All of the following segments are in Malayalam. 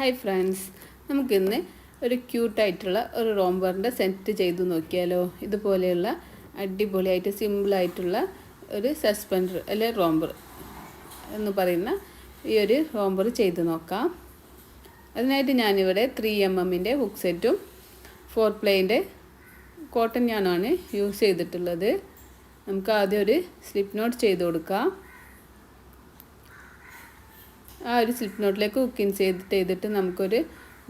ഹായ് ഫ്രണ്ട്സ്, നമുക്കിന്ന് ഒരു ക്യൂട്ടായിട്ടുള്ള ഒരു റോംബറിൻ്റെ സെറ്റ് ചെയ്ത് നോക്കിയാലോ. ഇതുപോലെയുള്ള അടിപൊളിയായിട്ട് സിമ്പിളായിട്ടുള്ള ഒരു സസ്പെൻഡർ അല്ലെ റോംബർ എന്ന് പറയുന്ന ഈ ഒരു റോംബർ ചെയ്ത് നോക്കാം. അതിനായിട്ട് ഞാനിവിടെ 3mm ഹുക്ക് സെറ്റും 4 പ്ലേൻ്റെ കോട്ടൺ ഞാനാണ് യൂസ് ചെയ്തിട്ടുള്ളത്. നമുക്ക് ആദ്യം ഒരു സ്ലിപ്പ് നോട്ട് ചെയ്ത് കൊടുക്കാം. ആ ഒരു സ്ലിപ്പ് നോട്ടിലേക്ക് ഹുക്ക് ഇൻസേർട്ട് ചെയ്തിട്ട് നമുക്കൊരു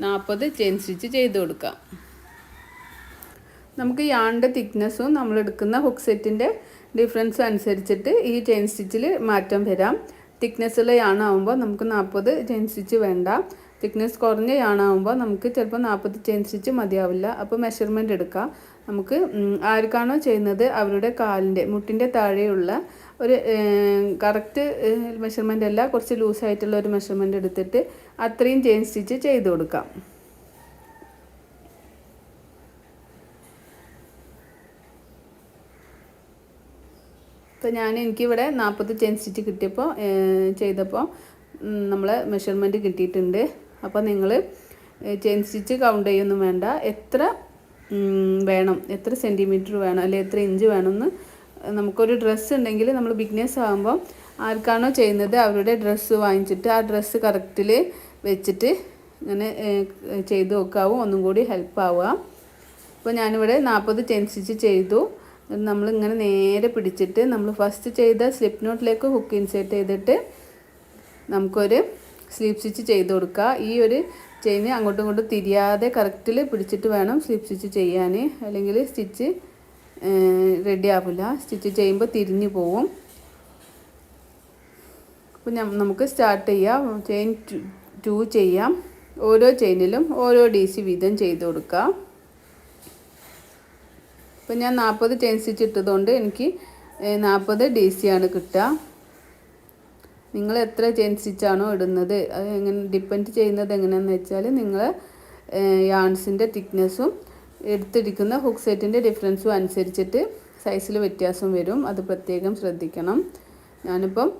40 ചെയിൻ സ്റ്റിച്ച് ചെയ്ത് കൊടുക്കാം. നമുക്ക് യാണിൻ്റെ തിക്നെസ്സും നമ്മളെടുക്കുന്ന ഹുക്ക് സെറ്റിൻ്റെ ഡിഫറൻസും അനുസരിച്ചിട്ട് ഈ ചെയിൻ സ്റ്റിച്ചിൽ മാറ്റം വരാം. തിക്നെസ്സുള്ള യാണാകുമ്പോൾ നമുക്ക് 40 ചെയിൻ സ്റ്റിച്ച് വേണ്ട. തിക്നെസ് കുറഞ്ഞ യാണാകുമ്പോൾ നമുക്ക് ചിലപ്പോൾ 40 ചെയിൻ സ്റ്റിച്ച് മതിയാവില്ല. അപ്പോൾ മെഷർമെൻറ്റ് എടുക്കാം. നമുക്ക് ആർക്കാണോ ചെയ്യുന്നത് അവരുടെ കാലിൻ്റെ മുട്ടിൻ്റെ താഴെയുള്ള ഒരു കറക്റ്റ് മെഷർമെൻ്റ് അല്ല, കുറച്ച് ലൂസായിട്ടുള്ള ഒരു മെഷർമെൻറ്റ് എടുത്തിട്ട് അത്രയും ചെയിൻ സ്റ്റിച്ച് ചെയ്ത് കൊടുക്കാം. അപ്പോൾ എനിക്കിവിടെ 40 ചെയിൻ സ്റ്റിച്ച് കിട്ടിയപ്പോൾ ചെയ്തപ്പോൾ നമ്മളെ മെഷർമെൻറ്റ് കിട്ടിയിട്ടുണ്ട്. അപ്പോൾ നിങ്ങൾ ചെയിൻ സ്റ്റിച്ച് കൗണ്ട് ചെയ്യൊന്നും വേണ്ട. എത്ര വേണം, എത്ര സെൻറ്റിമീറ്റർ വേണം, അല്ലെങ്കിൽ എത്ര ഇഞ്ച് വേണമെന്ന് നമുക്കൊരു ഡ്രസ്സ് ഉണ്ടെങ്കിൽ നമ്മൾ ബിഗ്നേഴ്സ് ആകുമ്പോൾ ആർക്കാണോ ചെയ്യുന്നത് അവരുടെ ഡ്രസ്സ് വാങ്ങിച്ചിട്ട് ആ ഡ്രസ്സ് കറക്റ്റിൽ വെച്ചിട്ട് ഇങ്ങനെ ചെയ്ത് നോക്കാവും, ഒന്നും കൂടി ഹെൽപ്പ് ആവുക. അപ്പോൾ ഞാനിവിടെ 40 ചെയിൻ സ്റ്റിച്ച് ചെയ്തു. നമ്മളിങ്ങനെ നേരെ പിടിച്ചിട്ട് നമ്മൾ ഫസ്റ്റ് ചെയ്ത സ്ലിപ്പ് നോട്ടിലേക്ക് ഹുക്ക് ഇൻസേർട്ട് ചെയ്തിട്ട് നമുക്കൊരു സ്ലിപ്പ് സ്റ്റിച്ച് ചെയ്ത് കൊടുക്കുക. ഈ ഒരു ചെയിൻ അങ്ങോട്ടും ഇങ്ങോട്ടും തിരിയാതെ കറക്റ്റിൽ പിടിച്ചിട്ട് വേണം സ്ലിപ്പ് സ്റ്റിച്ച് ചെയ്യാൻ, അല്ലെങ്കിൽ സ്റ്റിച്ച് റെഡി ആവില്ല. സ്റ്റിച്ച് ചെയ്യുമ്പോൾ തിരിഞ്ഞു പോവും. അപ്പോൾ നമുക്ക് സ്റ്റാർട്ട് ചെയ്യാം. ചെയിൻ 2 ചെയ്യാം. ഓരോ ചെയിനിലും ഓരോ DC വീതം ചെയ്ത് കൊടുക്കാം. അപ്പോൾ ഞാൻ 40 ചെയിൻ സ്റ്റിച്ച് ഇട്ടതുകൊണ്ട് എനിക്ക് 40 DC ആണ് കിട്ടുക. നിങ്ങൾ എത്ര ചെയിൻ സ്റ്റിച്ചാണോ ഇടുന്നത് അത് എങ്ങനെ ഡിപ്പെൻഡ് ചെയ്യുന്നത് എങ്ങനെയാണെന്ന് വെച്ചാൽ നിങ്ങൾ യാൺസിൻ്റെ തിക്നെസ്സും എടുത്തിരിക്കുന്ന ഹുക്ക് സെറ്റിൻ്റെ ഡിഫറൻസും അനുസരിച്ചിട്ട് സൈസിൽ വ്യത്യാസം വരും. അത് പ്രത്യേകം ശ്രദ്ധിക്കണം. ഞാനിപ്പം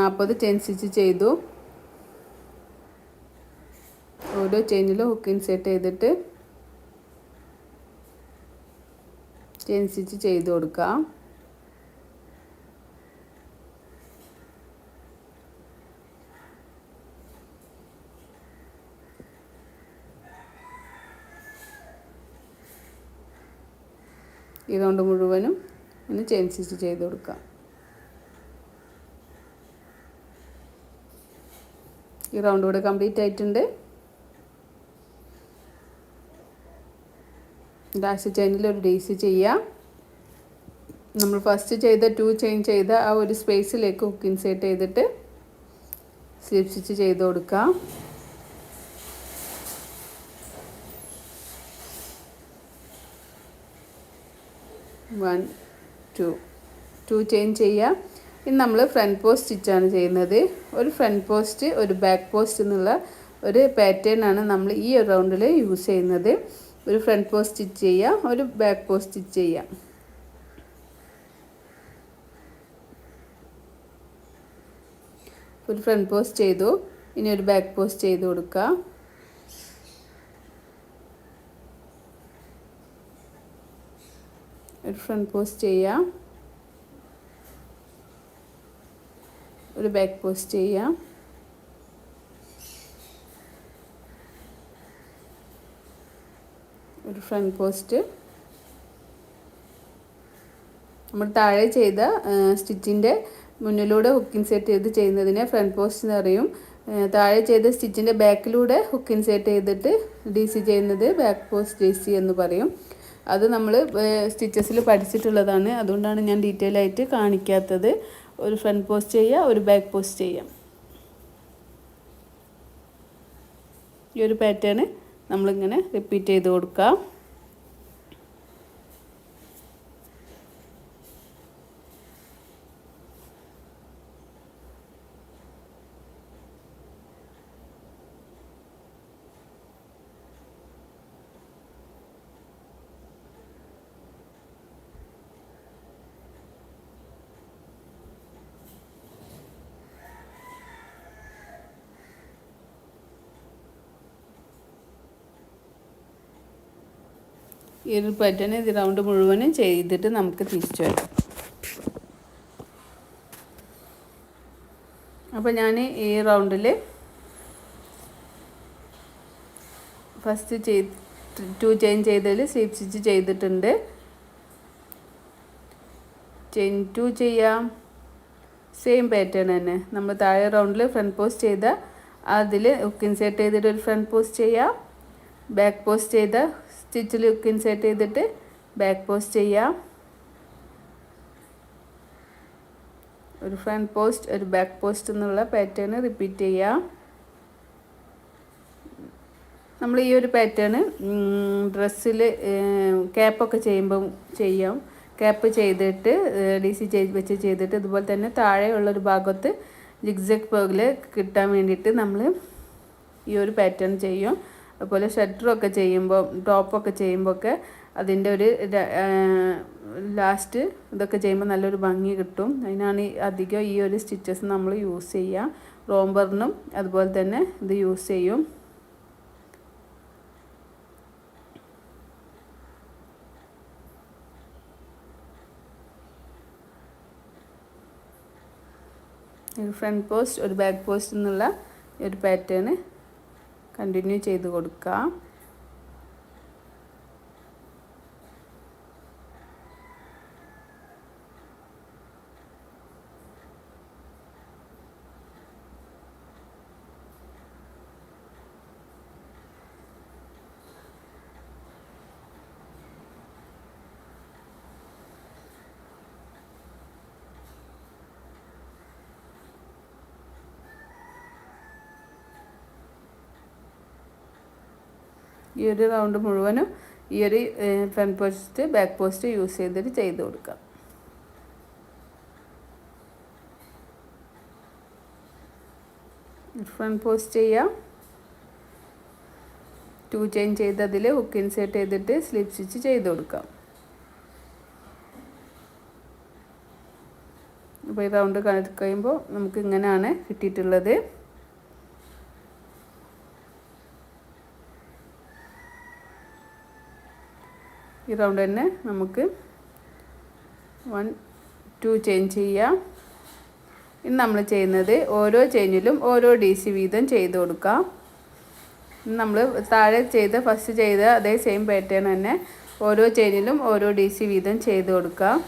40 ചെയിൻ സ്റ്റിച്ച് ചെയ്തു. ഓരോ ചെയിനിലും ഹുക്ക് ഇൻസേർട്ട് ചെയ്തിട്ട് ചെയിൻ സ്റ്റിച്ച് ചെയ്ത് കൊടുക്കാം. ഈ റൗണ്ട് മുഴുവനും ഒന്ന് ചെയിൻ സ്റ്റിച്ച് ചെയ്ത് കൊടുക്കാം. ഈ റൗണ്ട് ഇവിടെ കംപ്ലീറ്റ് ആയിട്ടുണ്ട്. ലാസ്റ്റ് ചെയിനിൽ ഒരു DC ചെയ്യാം. നമ്മൾ ഫസ്റ്റ് ചെയ്ത 2 ചെയിൻ ചെയ്ത ആ ഒരു സ്പേസിലേക്ക് ഹുക്ക് ഇൻസേർട്ട് ചെയ്തിട്ട് സ്ലിപ്പ് സ്റ്റിച്ച് ചെയ്ത് കൊടുക്കാം. ടു ചെയിൻ ചെയ്യാം. ഇനി നമ്മൾ ഫ്രണ്ട് പോസ്റ്റ് സ്റ്റിച്ചാണ് ചെയ്യുന്നത്. ഒരു ഫ്രണ്ട് പോസ്റ്റ് ഒരു ബാക്ക് പോസ്റ്റ് എന്നുള്ള ഒരു പാറ്റേൺ ആണ് നമ്മൾ ഈ റൗണ്ടിൽ യൂസ് ചെയ്യുന്നത്. ഒരു ഫ്രണ്ട് പോസ്റ്റ് സ്റ്റിച്ച് ചെയ്യാം, ഒരു ബാക്ക് പോസ്റ്റ് സ്റ്റിച്ച് ചെയ്യാം. ഒരു ഫ്രണ്ട് പോസ്റ്റ് ചെയ്തു. ഇനി ഒരു ബാക്ക് പോസ്റ്റ് ചെയ്ത് കൊടുക്കുക. ഒരു ഫ്രണ്ട് പോസ്റ്റ് ചെയ്യാം, ഒരു ബാക്ക് പോസ്റ്റ് ചെയ്യാം, ഒരു ഫ്രണ്ട് പോസ്റ്റ്. നമ്മൾ താഴെ ചെയ്ത സ്റ്റിച്ചിൻ്റെ മുന്നിലൂടെ ഹുക്ക് ഇൻസേർട്ട് ചെയ്ത് ചെയ്യുന്നതിനെ ഫ്രണ്ട് പോസ്റ്റ് എന്ന് പറയും. താഴെ ചെയ്ത സ്റ്റിച്ചിൻ്റെ ബാക്കിലൂടെ ഹുക്ക് ഇൻസേർട്ട് ചെയ്തിട്ട് DC ചെയ്യുന്നത് ബാക്ക് പോസ്റ്റ് DC എന്ന് പറയും. അത് നമ്മൾ സ്റ്റിച്ചസിൽ പഠിച്ചിട്ടുള്ളതാണ്, അതുകൊണ്ടാണ് ഞാൻ ഡീറ്റെയിൽ ആയിട്ട് കാണിക്കാത്തത്. ഒരു ഫ്രണ്ട് പോസ്റ്റ് ചെയ്യുക, ഒരു ബാക്ക് പോസ്റ്റ് ചെയ്യാം. ഈ ഒരു പാറ്റേൺ നമ്മളിങ്ങനെ റിപ്പീറ്റ് ചെയ്ത് കൊടുക്കാം. ഈ ഒരു പാറ്റേൺ ഇത് റൗണ്ട് മുഴുവനും ചെയ്തിട്ട് നമുക്ക് തിരിച്ചു വരാം. അപ്പോൾ ഞാൻ ഈ റൗണ്ടിൽ ഫസ്റ്റ് 2 ചെയിൻ ചെയ്തതിൽ സ്ലിപ്പ് സ്റ്റിച്ച് ചെയ്തിട്ടുണ്ട്. ചെയിൻ 2 ചെയ്യാം. സെയിം പാറ്റേൺ തന്നെ നമ്മൾ താഴെ റൗണ്ടിൽ ഫ്രണ്ട് പോസ്റ്റ് ചെയ്ത അതിൽ ഹുക്ക് ഇൻസേർട്ട് ചെയ്തിട്ട് ഒരു ഫ്രണ്ട് പോസ്റ്റ് ചെയ്യാം. ബാക്ക് പോസ്റ്റ് ചെയ്ത സ്റ്റിച്ചിൽ ഹുക്ക് ഇൻസേർട്ട് ചെയ്തിട്ട് ബാക്ക് പോസ്റ്റ് ചെയ്യാം. ഒരു ഫ്രണ്ട് പോസ്റ്റ് ഒരു ബാക്ക് പോസ്റ്റ് എന്നുള്ള പാറ്റേൺ റിപ്പീറ്റ് ചെയ്യാം. നമ്മൾ ഈ ഒരു പാറ്റേൺ ഡ്രസ്സിൽ ക്യാപ്പൊക്കെ ചെയ്യുമ്പം ചെയ്യാം. ക്യാപ്പ് ചെയ്തിട്ട് DC വെച്ച് ചെയ്തിട്ട് ഇതുപോലെ തന്നെ താഴെയുള്ളൊരു ഭാഗത്ത് ജിഗ്സാഗ് പോലെ കിട്ടാൻ വേണ്ടിയിട്ട് നമ്മൾ ഈ ഒരു പാറ്റേൺ ചെയ്യും. അതുപോലെ ഷട്ടറൊക്കെ ചെയ്യുമ്പോൾ ടോപ്പൊക്കെ ചെയ്യുമ്പോൾ ഒക്കെ അതിൻ്റെ ഒരു ലാസ്റ്റ് ഇതൊക്കെ ചെയ്യുമ്പോൾ നല്ലൊരു ഭംഗി കിട്ടും. അതിനാണ് അധികം ഈ ഒരു സ്റ്റിച്ചസ് നമ്മൾ യൂസ് ചെയ്യുക. റോംബറിനും അതുപോലെ തന്നെ ഇത് യൂസ് ചെയ്യും. ഒരു ഫ്രണ്ട് പോസ്റ്റ് ഒരു ബാക്ക് പോസ്റ്റ് എന്നുള്ള ഒരു പാറ്റേൺ കണ്ടിന്യൂ ചെയ്ത് കൊടുക്കാം. ഈ ഒരു റൗണ്ട് മുഴുവനും ഈ ഒരു front post back post use ചെയ്തിട്ട് ചെയ്ത് കൊടുക്കാം. ഫ്രണ്ട് പോസ്റ്റ് ചെയ്യാം. 2 ചെയിൻ ചെയ്തതിൽ ഹുക്ക് ഇൻസേർട്ട് ചെയ്തിട്ട് സ്ലിപ്പ് സ്റ്റിച്ച് ചെയ്ത് കൊടുക്കാം. അപ്പോൾ ഈ റൗണ്ട് കഴിയുമ്പോൾ നമുക്ക് ഇങ്ങനെയാണ് കിട്ടിയിട്ടുള്ളത്. ഈ റൗണ്ട് തന്നെ നമുക്ക് 1 2 ചെയിൻ ചെയ്യാം. ഇനി നമ്മൾ ചെയ്യുന്നത് ഓരോ ചെയിനിലും ഓരോ DC വീതം ചെയ്ത് കൊടുക്കാം. നമ്മൾ താഴെ ഫസ്റ്റ് ചെയ്ത അതേ സെയിം പാറ്റേൺ തന്നെ ഓരോ ചെയിനിലും ഓരോ DC വീതം ചെയ്ത് കൊടുക്കാം.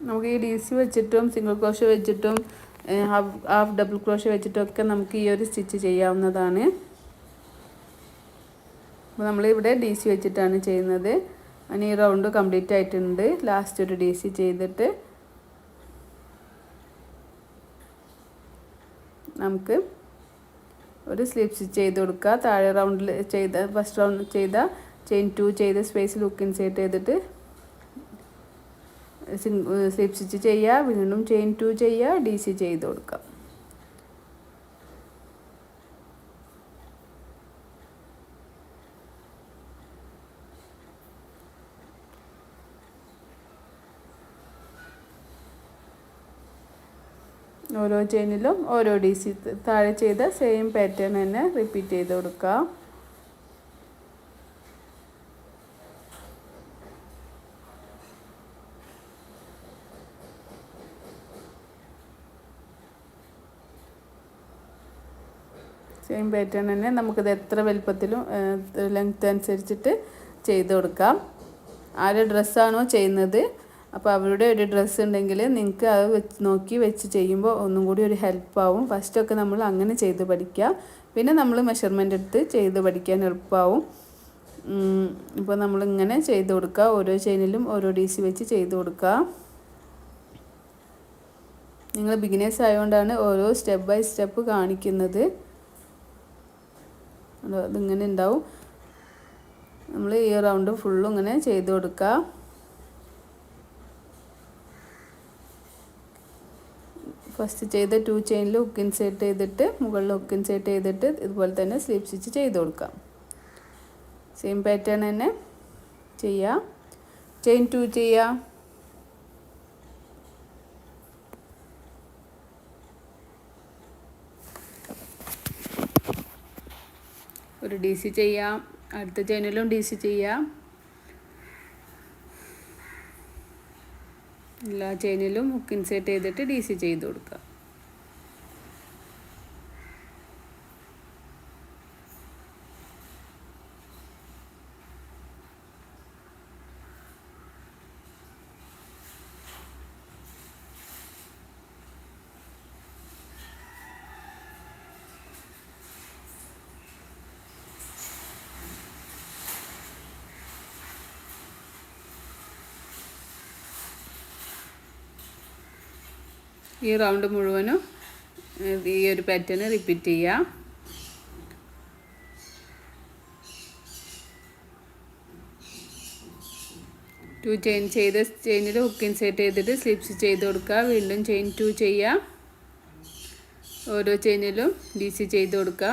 നമുക്ക് ഈ DC വെച്ചിട്ടും സിംഗിൾ ക്രോഷേ വെച്ചിട്ടും ഹാഫ് ഡബിൾ ക്രോഷേ വെച്ചിട്ടൊക്കെ നമുക്ക് ഈ ഒരു സ്റ്റിച്ച് ചെയ്യാവുന്നതാണ്. അപ്പോൾ നമ്മളിവിടെ DC വെച്ചിട്ടാണ് ചെയ്യുന്നത്. അതിന് ഈ റൗണ്ട് കംപ്ലീറ്റ് ആയിട്ടുണ്ട്. ലാസ്റ്റ് ഒരു DC ചെയ്തിട്ട് നമുക്ക് ഒരു സ്ലിപ്പ് സ്റ്റിച്ച് ചെയ്ത് കൊടുക്കുക. താഴെ റൗണ്ടിൽ ഫസ്റ്റ് റൗണ്ട് ചെയ്ത ചെയിൻ 2 ചെയ്ത സ്പേസിൽ ഹുക്ക് ഇൻസേർട്ട് ചെയ്തിട്ട് സ്ലിപ്പ് സ്റ്റിച്ച് ചെയ്യുക. വീണ്ടും ചെയിൻ 2 ചെയ്യുക. DC ചെയ്ത് കൊടുക്കുക. ഓരോ ചെയിനിലും ഓരോ DC താഴെ ചെയ്ത സെയിം പാറ്റേൺ തന്നെ റിപ്പീറ്റ് ചെയ്ത് കൊടുക്കുക. സെയിം പാറ്റേൺ തന്നെ നമുക്കിത് എത്ര വലുപ്പത്തിലും ലെങ്ത് അനുസരിച്ചിട്ട് ചെയ്ത് കൊടുക്കാം. ആരുടെ ഡ്രസ്സാണോ ചെയ്യുന്നത് അപ്പോൾ അവരുടെ ഒരു ഡ്രസ്സ് ഉണ്ടെങ്കിൽ നിങ്ങൾക്ക് അത് നോക്കി വെച്ച് ചെയ്യുമ്പോൾ ഒന്നും കൂടി ഒരു ഹെൽപ്പാവും. ഫസ്റ്റൊക്കെ നമ്മൾ അങ്ങനെ ചെയ്ത് പഠിക്കുക. പിന്നെ നമ്മൾ മെഷർമെൻ്റ് എടുത്ത് ചെയ്ത് പഠിക്കാൻ എളുപ്പമാവും. ഇപ്പോൾ നമ്മളിങ്ങനെ ചെയ്ത് കൊടുക്കുക. ഓരോ ചെയിനിലും ഓരോ DC വെച്ച് ചെയ്ത് കൊടുക്കുക. നിങ്ങൾ ബിഗിനേഴ്സ് ആയതുകൊണ്ടാണ് ഓരോ സ്റ്റെപ്പ് ബൈ സ്റ്റെപ്പ് കാണിക്കുന്നത്. അതിങ്ങനെ ഉണ്ടാവും. നമ്മൾ ഈ റൗണ്ട് ഫുള്ളും ഇങ്ങനെ ചെയ്ത് കൊടുക്കുക. ഫസ്റ്റ് ചെയ്ത 2 ചെയിനിൽ ഹുക്ക് ഇൻസേർട്ട് ചെയ്തിട്ട് മുകളിൽ ഹുക്ക് ഇൻസേർട്ട് ചെയ്തിട്ട് ഇതുപോലെ തന്നെ സ്ലിപ്പ് സ്റ്റിച്ച് ചെയ്ത് കൊടുക്കാം. സെയിം പാറ്റേൺ തന്നെ ചെയ്യാം. ചെയിൻ 2 ചെയ്യാം. ഒരു DC ചെയ്യാം. അടുത്ത ചെയിനിലും DC ചെയ്യാം. എല്ലാ ചെയിനിലും ഹുക്ക് ഇൻസേർട്ട് ചെയ്തിട്ട് DC ചെയ്ത് കൊടുക്കുക. ഈ റൗണ്ട് മുഴുവനും ഈ ഒരു പാറ്റേൺ റിപ്പീറ്റ് ചെയ്യാം. ടു ചെയിൻ ചെയ്ത ചെയിനിൽ ഹുക്ക് ഇൻസേർട്ട് ചെയ്തിട്ട് സ്ലിപ്സ് ചെയ്ത് കൊടുക്കുക. വീണ്ടും ചെയിൻ 2 ചെയ്യാം. ഓരോ ചെയിനിലും DC ചെയ്ത് കൊടുക്കുക.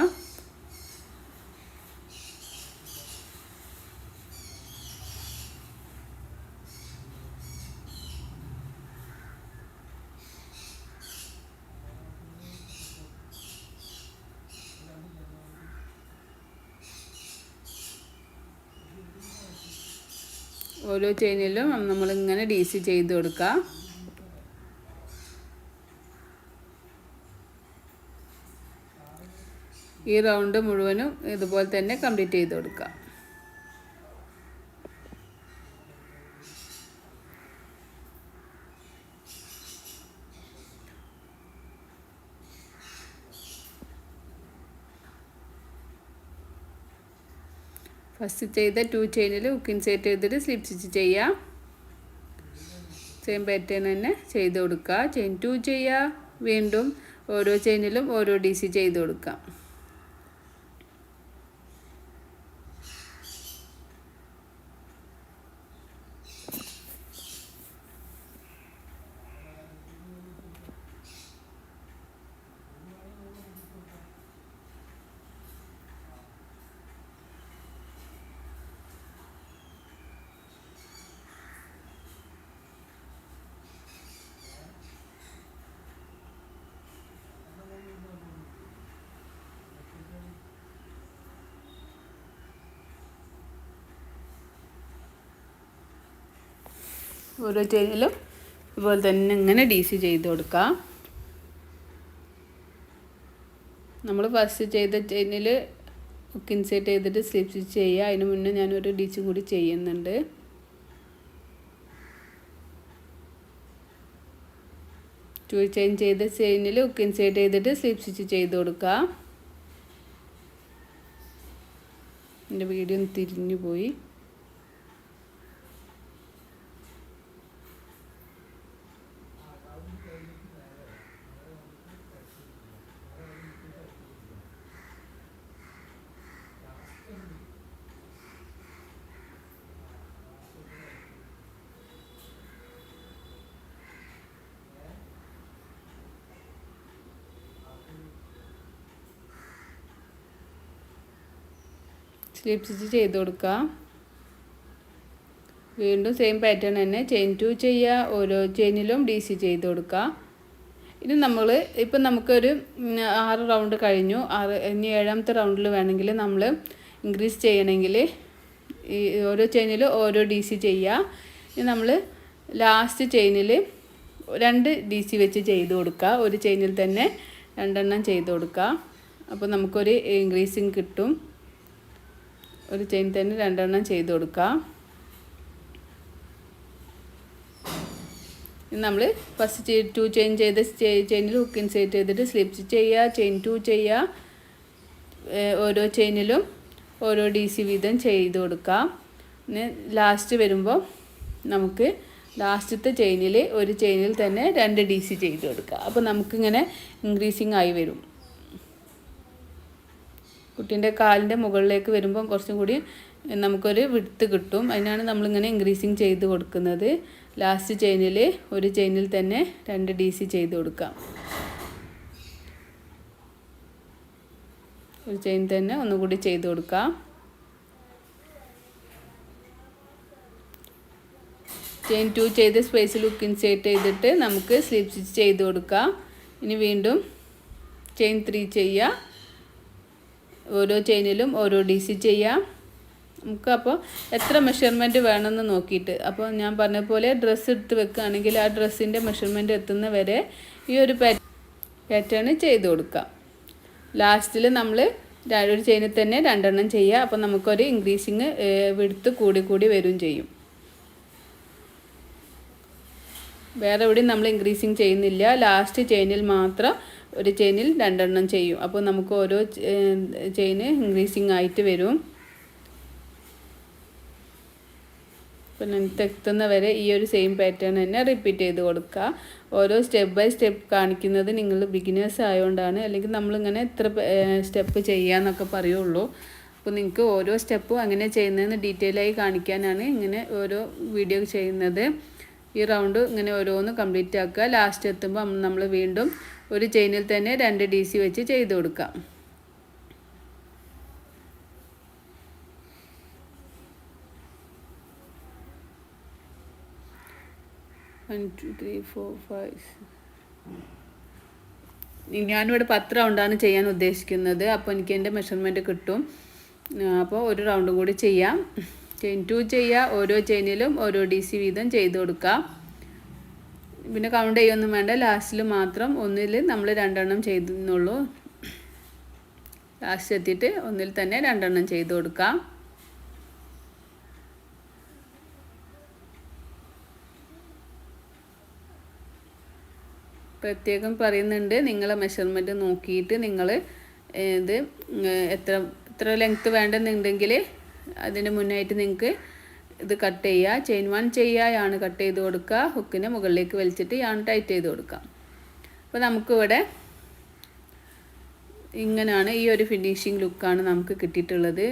ഓരോ ചെയിനിലും നമ്മളിങ്ങനെ DC ചെയ്ത് കൊടുക്കുക. ഈ റൗണ്ട് മുഴുവനും ഇതുപോലെ തന്നെ കംപ്ലീറ്റ് ചെയ്ത് കൊടുക്കുക. ഫസ്റ്റ് ചെയ്ത 2 ചെയിനിൽ ഹുക്ക് ഇൻസേർട്ട് ചെയ്തിട്ട് സ്ലിപ്പ് സ്റ്റിച്ച് ചെയ്യാം. സെയിം പാറ്റേൺ തന്നെ ചെയ്ത് കൊടുക്കുക. ചെയിൻ 2 ചെയ്യുക. വീണ്ടും ഓരോ ചെയിനിലും ഓരോ DC ചെയ്ത് കൊടുക്കാം. ഓരോ ചെയിനിലും ഇതുപോലെ തന്നെ ഇങ്ങനെ DC ചെയ്ത് കൊടുക്കാം. നമ്മൾ ഫസ്റ്റ് ചെയ്ത ചെയിനിൽ ഹുക്ക് ഇൻസേർട്ട് ചെയ്തിട്ട് സ്ലിപ്പ് സ്റ്റിച്ച് ചെയ്യുക. അതിന് മുന്നേ ഞാനൊരു DC കൂടി ചെയ്യുന്നുണ്ട്. ടു ചെയിൻ ചെയ്ത ചെയിനിൽ ഹുക്ക് ഇൻസേർട്ട് ചെയ്തിട്ട് സ്ലിപ്പ് സ്റ്റിച്ച് ചെയ്ത് കൊടുക്കുക. എൻ്റെ വീഡിയോ തിരിഞ്ഞു പോയി. സ്ലിപ്പ് സ്റ്റിച്ച് ചെയ്ത് കൊടുക്കുക. വീണ്ടും സെയിം പാറ്റേൺ തന്നെ ചെയിൻ 2 ചെയ്യുക. ഓരോ ചെയിനിലും DC ചെയ്ത് കൊടുക്കുക. ഇനി നമ്മൾ ഇപ്പം നമുക്കൊരു 6 റൗണ്ട് കഴിഞ്ഞു. ഇനി 7ാമത്തെ റൗണ്ടിൽ വേണമെങ്കിൽ നമ്മൾ ഇൻക്രീസ് ചെയ്യണമെങ്കിൽ ഈ ഓരോ ചെയിനിലും ഓരോ DC ചെയ്യുക. ഇനി നമ്മൾ ലാസ്റ്റ് ചെയിനിൽ 2 DC വെച്ച് ചെയ്ത് കൊടുക്കുക. ഒരു ചെയിനിൽ തന്നെ 2 എണ്ണം ചെയ്ത് കൊടുക്കുക. അപ്പോൾ നമുക്കൊരു ഇൻക്രീസിങ് കിട്ടും. ഒരു ചെയിൻ തന്നെ 2 എണ്ണം ചെയ്ത് കൊടുക്കുക. നമ്മൾ ഫസ്റ്റ് 2 ചെയിൻ ചെയ്ത ചെയിനിൽ ഹുക്ക് ഇൻസേർട്ട് ചെയ്തിട്ട് സ്ലിപ്പ് സ്റ്റിച്ച് ചെയ്യുക. ചെയിൻ 2 ചെയ്യുക. ഓരോ ചെയിനിലും ഓരോ DC വീതം ചെയ്ത് കൊടുക്കുക. പിന്നെ ലാസ്റ്റ് വരുമ്പോൾ നമുക്ക് ലാസ്റ്റത്തെ ചെയിനിൽ ഒരു ചെയിനിൽ തന്നെ 2 DC ചെയ്ത് കൊടുക്കുക. അപ്പോൾ നമുക്കിങ്ങനെ ഇൻക്രീസിങ് ആയി വരും. കുട്ടീൻ്റെ കാലിൻ്റെ മുകളിലേക്ക് വരുമ്പോൾ കുറച്ചും കൂടി നമുക്കൊരു വിഡ്ത്ത് കിട്ടും. അതിനാണ് നമ്മളിങ്ങനെ ഇൻക്രീസിങ് ചെയ്ത് കൊടുക്കുന്നത്. ലാസ്റ്റ് ചെയിനിൽ ഒരു ചെയിനിൽ തന്നെ 2 DC ചെയ്ത് കൊടുക്കാം. ഒരു ചെയിൻ തന്നെ ഒന്നുകൂടി ചെയ്ത് കൊടുക്കാം. ചെയിൻ 2 ചെയ്ത് സ്പേസിൽ ഹുക്ക് ഇൻസേർട്ട് ചെയ്തിട്ട് നമുക്ക് സ്ലിപ്പ് സ്റ്റിച്ച് ചെയ്ത് കൊടുക്കാം. ഇനി വീണ്ടും ചെയിൻ 3 ചെയ്യുക. ഓരോ ചെയിനിലും ഓരോ DC ചെയ്യാം. നമുക്കപ്പോൾ എത്ര മെഷർമെൻറ്റ് വേണമെന്ന് നോക്കിയിട്ട്, അപ്പോൾ ഞാൻ പറഞ്ഞ പോലെ ഡ്രസ്സ് എടുത്ത് വെക്കുകയാണെങ്കിൽ ആ ഡ്രസ്സിൻ്റെ മെഷർമെൻറ്റ് എത്തുന്ന വരെ ഈ ഒരു പാറ്റേൺ ചെയ്ത് കൊടുക്കാം. ലാസ്റ്റിൽ നമ്മൾ ഒരു ചെയിനിൽ തന്നെ 2 എണ്ണം ചെയ്യുക. അപ്പോൾ നമുക്കൊരു ഇൻക്രീസിങ് വിഡ്ത്ത് കൂടി വരും ചെയ്യും. വേറെ എവിടെയും നമ്മൾ ഇൻക്രീസിങ് ചെയ്യുന്നില്ല. ലാസ്റ്റ് ചെയിനിൽ മാത്രം ഒരു ചെയിനിൽ 2 എണ്ണം ചെയ്യും. അപ്പോൾ നമുക്ക് ഓരോ ചെയിന് ഇൻക്രീസിങ് ആയിട്ട് വരും. അപ്പോൾ എത്തുന്ന വരെ ഈ ഒരു സെയിം പാറ്റേൺ തന്നെ റിപ്പീറ്റ് ചെയ്ത് കൊടുക്കുക. ഓരോ സ്റ്റെപ്പ് ബൈ സ്റ്റെപ്പ് കാണിക്കുന്നത് നിങ്ങൾ ബിഗിനേഴ്സ് ആയതുകൊണ്ടാണ്. അല്ലെങ്കിൽ നമ്മളിങ്ങനെ ഇത്ര സ്റ്റെപ്പ് ചെയ്യാമെന്നൊക്കെ പറയുള്ളൂ. അപ്പോൾ നിങ്ങൾക്ക് ഓരോ സ്റ്റെപ്പും അങ്ങനെ ചെയ്യുന്നതെന്ന് ഡീറ്റെയിൽ ആയി കാണിക്കാനാണ് ഇങ്ങനെ ഓരോ വീഡിയോ ചെയ്യുന്നത്. ഈ റൗണ്ട് ഇങ്ങനെ ഓരോന്ന് കംപ്ലീറ്റ് ആക്കുക. ലാസ്റ്റ് എത്തുമ്പോൾ നമ്മൾ വീണ്ടും ഒരു ചെയിനിൽ തന്നെ 2 DC വെച്ച് ചെയ്ത് കൊടുക്കാം. 1 2 3 4 5 ഞാനിവിടെ 10 റൗണ്ടാണ് ചെയ്യാൻ ഉദ്ദേശിക്കുന്നത്. അപ്പോൾ എനിക്ക് എൻ്റെ മെഷർമെൻറ്റ് കിട്ടും. അപ്പോൾ ഒരു റൗണ്ടും കൂടി ചെയ്യാം. ചെയിൻ 2 ചെയ്യുക. ഓരോ ചെയിനിലും ഓരോ DC വീതം ചെയ്ത് കൊടുക്കുക. പിന്നെ കൗണ്ട് ചെയ്യൊന്നും വേണ്ട. ലാസ്റ്റിൽ മാത്രം ഒന്നിൽ നമ്മൾ 2 എണ്ണം ചെയ്യുന്നുള്ളൂ. ലാസ്റ്റ് എത്തിയിട്ട് ഒന്നിൽ തന്നെ 2 എണ്ണം ചെയ്ത് കൊടുക്കാം. പ്രത്യേകം പറയുന്നുണ്ട്, നിങ്ങളെ മെഷർമെൻറ്റ് നോക്കിയിട്ട് നിങ്ങൾ ഇത് എത്ര ലെങ്ത്ത് വേണ്ടെന്നുണ്ടെങ്കിൽ അതിന് മുന്നായിട്ട് നിങ്ങൾക്ക് ഇത് കട്ട് ചെയ്യുക. ചെയിൻ 1 ചെയ്യായാണ് കട്ട് ചെയ്ത് കൊടുക്കുക. ഹുക്കിനെ മുകളിലേക്ക് വലിച്ചിട്ട് യാണ് ടൈറ്റ് ചെയ്ത് കൊടുക്കാം. അപ്പോൾ നമുക്കിവിടെ ഇങ്ങനെയാണ് ഈ ഒരു ഫിനിഷിങ് ലുക്കാണ് നമുക്ക് കിട്ടിയിട്ടുള്ളത്.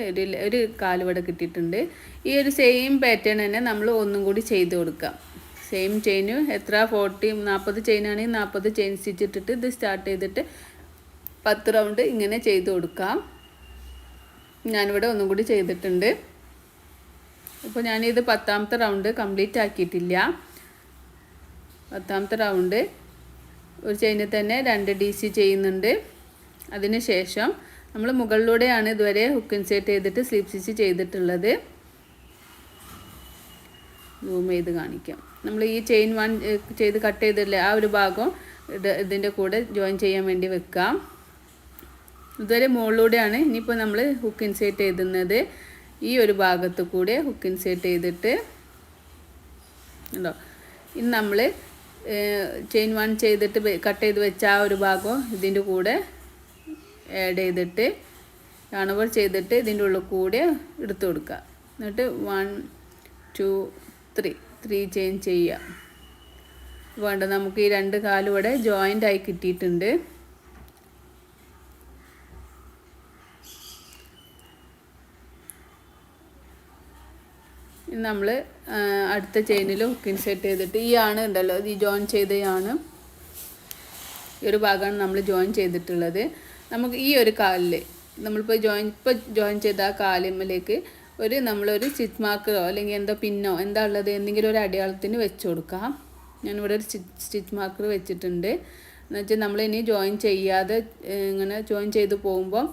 ഒരു കാലിവിടെ കിട്ടിയിട്ടുണ്ട്. ഈ ഒരു സെയിം പാറ്റേൺ തന്നെ നമ്മൾ ഒന്നും കൂടി ചെയ്ത് കൊടുക്കാം. സെയിം ചെയിന് എത്ര 40 ചെയിനാണെങ്കിൽ 40 ചെയിൻ സ്റ്റിച്ച് ഇട്ടിട്ട് ഇത് സ്റ്റാർട്ട് ചെയ്തിട്ട് 10 റൗണ്ട് ഇങ്ങനെ ചെയ്ത് കൊടുക്കാം. ഞാനിവിടെ ഒന്നും കൂടി ചെയ്തിട്ടുണ്ട്. അപ്പോൾ ഞാനിത് 10ാമത്തെ റൗണ്ട് കംപ്ലീറ്റ് ആക്കിയിട്ടില്ല. 10ാമത്തെ റൗണ്ട് ഒരു ചെയിനിൽ തന്നെ 2 DC ചെയ്യുന്നുണ്ട്. അതിന് ശേഷം നമ്മൾ മുകളിലൂടെയാണ് ഇതുവരെ ഹുക്ക് ഇൻസേർട്ട് ചെയ്തിട്ട് സ്ലിപ്പ് സ്റ്റിച്ച് ചെയ്തിട്ടുള്ളത്. സൂം ചെയ്ത് കാണിക്കാം. നമ്മൾ ഈ ചെയിൻ 1 ചെയ്ത് കട്ട് ചെയ്തില്ലേ, ആ ഒരു ഭാഗം ഇതിൻ്റെ കൂടെ ജോയിൻ ചെയ്യാൻ വേണ്ടി വെക്കാം. ഇതുവരെ മുകളിലൂടെയാണ്. ഇനിയിപ്പോൾ നമ്മൾ ഹുക്ക് ഇൻസേർട്ട് ചെയ്തുന്നത് ഈ ഒരു ഭാഗത്ത് കൂടെ ഹുക്ക് ഇൻസേർട്ട് ചെയ്തിട്ട് ഉണ്ടോ. ഇനി നമ്മൾ ചെയിൻ 1 ചെയ്തിട്ട് കട്ട് ചെയ്ത് വെച്ച ആ ഒരു ഭാഗം ഇതിൻ്റെ കൂടെ ആഡ് ചെയ്തിട്ട് യാണോവർ ചെയ്തിട്ട് ഇതിൻ്റെ ഉള്ളിൽ കൂടെ എടുത്തു കൊടുക്കുക. എന്നിട്ട് 1 2 3 ചെയിൻ ചെയ്യുക. വേണ്ട, നമുക്ക് ഈ 2 കാലും ഇവിടെ ജോയിൻ്റ് ആയി കിട്ടിയിട്ടുണ്ട്. നമ്മൾ അടുത്ത ചെയിനിൽ ഹുക്ക് ഇൻസേർട്ട് ചെയ്തിട്ട് ഈ ആണ് ഉണ്ടല്ലോ, ഈ ജോയിൻ ചെയ്ത ആണ് ഈ ഒരു ഭാഗമാണ് നമ്മൾ ജോയിൻ ചെയ്തിട്ടുള്ളത്. നമുക്ക് ഈ ഒരു കാലിൽ നമ്മളിപ്പോൾ ജോയിൻ ചെയ്ത ആ കാലിലേക്ക് നമ്മളൊരു സ്റ്റിച്ച് മാർക്കറോ അല്ലെങ്കിൽ എന്തോ പിന്നോ എന്താ ഉള്ളത് എന്തെങ്കിലും ഒരു അടയാളത്തിന് വെച്ച് കൊടുക്കാം. ഞാനിവിടെ ഒരു സ്റ്റിച്ച് മാർക്കർ വെച്ചിട്ടുണ്ട്. എന്നുവെച്ചാൽ നമ്മളിനി ജോയിൻ ചെയ്യാതെ ഇങ്ങനെ ജോയിൻ ചെയ്ത് പോകുമ്പോൾ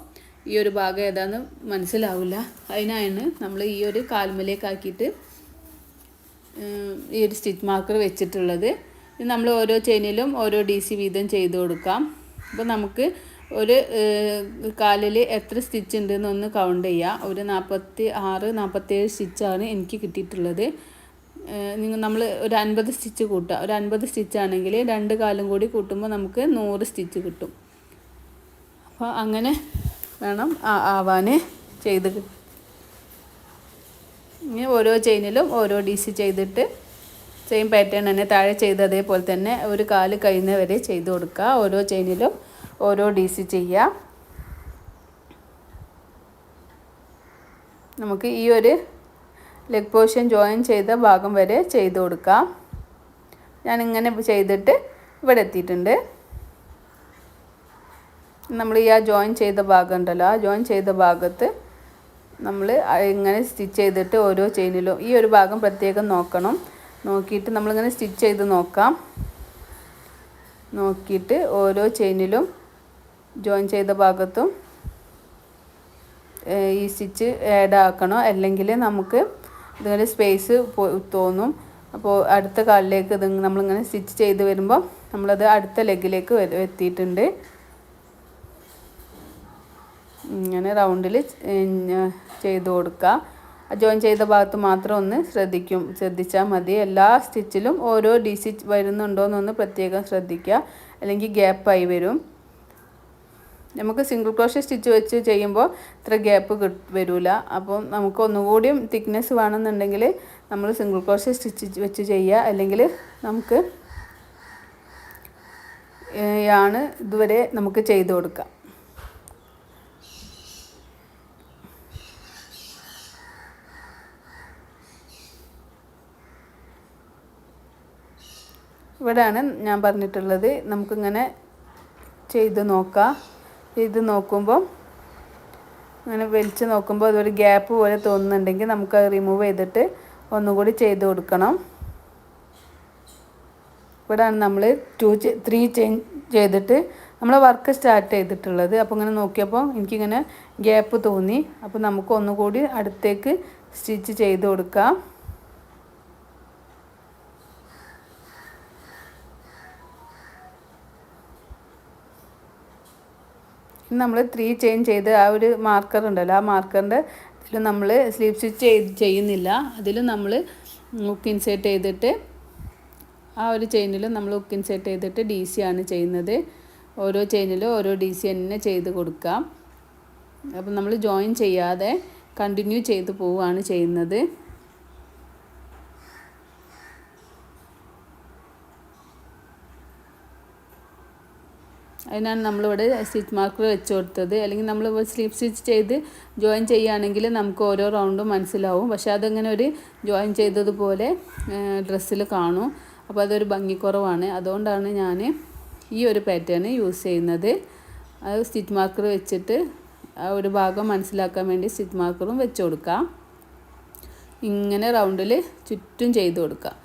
ഈ ഒരു ഭാഗം ഏതാണെന്ന് മനസ്സിലാവില്ല. അതിനാണ് നമ്മൾ ഈ ഒരു കാൽമലേക്കാക്കിയിട്ട് ഈ ഒരു സ്റ്റിച്ച് മാർക്കർ വെച്ചിട്ടുള്ളത്. നമ്മൾ ഓരോ ചെയിനിലും ഓരോ DC വീതം ചെയ്ത് കൊടുക്കാം. അപ്പോൾ നമുക്ക് ഒരു കാലിൽ എത്ര സ്റ്റിച്ച് ഉണ്ടെന്ന് ഒന്ന് കൗണ്ട് ചെയ്യാം. ഒരു 46-47 സ്റ്റിച്ചാണ് എനിക്ക് കിട്ടിയിട്ടുള്ളത്. നമ്മൾ ഒരു 50 സ്റ്റിച്ച് കൂട്ടുക. ഒരു 50 സ്റ്റിച്ചാണെങ്കിൽ 2 കാലും കൂടി കൂട്ടുമ്പോൾ നമുക്ക് 100 സ്റ്റിച്ച് കിട്ടും. അപ്പോൾ അങ്ങനെ വേണം ആവാൻ ചെയ്ത്. ഇനി ഓരോ ചെയിനിലും ഓരോ DC ചെയ്തിട്ട് സെയിം പാറ്റേൺ തന്നെ താഴെ ചെയ്ത് അതേപോലെ തന്നെ ഒരു കാല് കഴിയുന്ന വരെ ചെയ്ത് കൊടുക്കുക. ഓരോ ചെയിനിലും ഓരോ DC ചെയ്യുക. നമുക്ക് ഈ ഒരു ലെഗ് പോർഷൻ ജോയിൻ ചെയ്ത ഭാഗം വരെ ചെയ്ത് കൊടുക്കാം. ഞാനിങ്ങനെ ചെയ്തിട്ട് ഇവിടെ എത്തിയിട്ടുണ്ട്. നമ്മൾ ഈ ജോയിൻ ചെയ്ത ഭാഗം ഉണ്ടല്ലോ, ആ ജോയിൻ ചെയ്ത ഭാഗത്ത് നമ്മൾ ഇങ്ങനെ സ്റ്റിച്ച് ചെയ്തിട്ട് ഓരോ ചെയിനിലും ഈ ഒരു ഭാഗം പ്രത്യേകം നോക്കണം. നോക്കിയിട്ട് നമ്മളിങ്ങനെ സ്റ്റിച്ച് ചെയ്ത് നോക്കാം. നോക്കിയിട്ട് ഓരോ ചെയിനിലും ജോയിൻ ചെയ്ത ഭാഗത്തും ഈ സ്റ്റിച്ച് ആഡ് ആക്കണം. അല്ലെങ്കിൽ നമുക്ക് ഇതുപോലെ സ്പേസ് തോന്നും. അപ്പോൾ അടുത്ത കാലിലേക്ക് ഇത് നമ്മളിങ്ങനെ സ്റ്റിച്ച് ചെയ്ത് വരുമ്പോൾ നമ്മളത് അടുത്ത ലെഗിലേക്ക് എത്തിയിട്ടുണ്ട്. ഇങ്ങനെ റൗണ്ടിൽ ചെയ്ത് കൊടുക്കുക. ജോയിൻ ചെയ്ത ഭാഗത്ത് മാത്രം ഒന്ന് ശ്രദ്ധിച്ചാൽ മതി. എല്ലാ സ്റ്റിച്ചിലും ഓരോ DC വരുന്നുണ്ടോയെന്നൊന്ന് പ്രത്യേകം ശ്രദ്ധിക്കുക, അല്ലെങ്കിൽ ഗ്യാപ്പായി വരും. നമുക്ക് സിംഗിൾ ക്രോഷ്യ സ്റ്റിച്ച് വെച്ച് ചെയ്യുമ്പോൾ ഇത്ര ഗ്യാപ്പ് വരില്ല. അപ്പം നമുക്ക് ഒന്നുകൂടിയും തിക്നെസ് വേണമെന്നുണ്ടെങ്കിൽ നമ്മൾ സിംഗിൾ ക്രോഷ്യ സ്റ്റിച്ച് വെച്ച് ചെയ്യുക. അല്ലെങ്കിൽ നമുക്ക് യാണ് ഇതുവരെ നമുക്ക് ചെയ്ത് കൊടുക്കാം. ഇവിടെയാണ് ഞാൻ പറഞ്ഞിട്ടുള്ളത്. നമുക്കിങ്ങനെ ചെയ്ത് നോക്കാം. ചെയ്ത് നോക്കുമ്പോൾ അങ്ങനെ വലിച്ച് നോക്കുമ്പോൾ അതൊരു ഗ്യാപ്പ് പോലെ തോന്നുന്നുണ്ടെങ്കിൽ നമുക്കത് റിമൂവ് ചെയ്തിട്ട് ഒന്നുകൂടി ചെയ്ത് കൊടുക്കണം. ഇവിടെയാണ് നമ്മൾ 3 ചെയിൻ ചെയ്തിട്ട് നമ്മൾ വർക്ക് സ്റ്റാർട്ട് ചെയ്തിട്ടുള്ളത്. അപ്പോൾ ഇങ്ങനെ നോക്കിയപ്പോൾ എനിക്കിങ്ങനെ ഗ്യാപ്പ് തോന്നി. അപ്പോൾ നമുക്ക് ഒന്നുകൂടി അടുത്തേക്ക് സ്റ്റിച്ച് ചെയ്ത് കൊടുക്കാം. നമ്മൾ 3 ചെയിൻ ചെയ്ത് ആ ഒരു മാർക്കർ ഉണ്ടല്ലോ, ആ മാർക്കറിൻ്റെ ഇതിൽ നമ്മൾ സ്ലീവ് സ്റ്റിച്ച് ചെയ്യുന്നില്ല. അതിൽ നമ്മൾ ഹുക്ക് ഇൻസേർട്ട് ചെയ്തിട്ട് ആ ഒരു ചെയിനിലും നമ്മൾ ഹുക്ക് ഇൻസേർട്ട് ചെയ്തിട്ട് DC ആണ് ചെയ്യുന്നത്. ഓരോ ചെയിനിലും ഓരോ DC തന്നെ ചെയ്ത് കൊടുക്കാം. അപ്പം നമ്മൾ ജോയിൻ ചെയ്യാതെ കണ്ടിന്യൂ ചെയ്ത് പോവുകയാണ് ചെയ്യുന്നത്. അതിനാണ് നമ്മളിവിടെ സ്റ്റിച്ച് മാർക്കർ വെച്ച് കൊടുത്തത്. അല്ലെങ്കിൽ നമ്മൾ സ്ലീവ് സ്റ്റിച്ച് ചെയ്ത് ജോയിൻ ചെയ്യുകയാണെങ്കിൽ നമുക്ക് ഓരോ റൗണ്ടും മനസ്സിലാവും. പക്ഷേ അതങ്ങനെ ഒരു ജോയിൻ ചെയ്തതുപോലെ ഡ്രസ്സിൽ കാണും. അപ്പോൾ അതൊരു ഭംഗിക്കുറവാണ്. അതുകൊണ്ടാണ് ഞാൻ ഈ ഒരു പാറ്റേൺ യൂസ് ചെയ്യുന്നത്. അത് സ്റ്റിച്ച് മാർക്കർ വെച്ചിട്ട് ആ ഒരു ഭാഗം മനസ്സിലാക്കാൻ വേണ്ടി സ്റ്റിച്ച് മാർക്കറും വെച്ച് കൊടുക്കാം. ഇങ്ങനെ റൗണ്ടിൽ ചുറ്റും ചെയ്ത് കൊടുക്കാം.